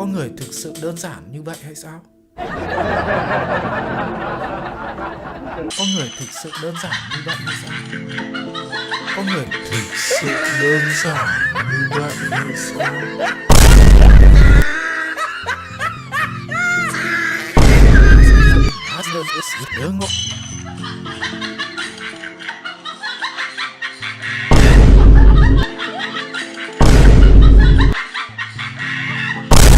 Con người thực sự đơn giản như vậy hay sao? Con người thực sự đơn giản như vậy hay sao? Con người thực sự đơn giản như vậy hay sao? Đơn ngộ.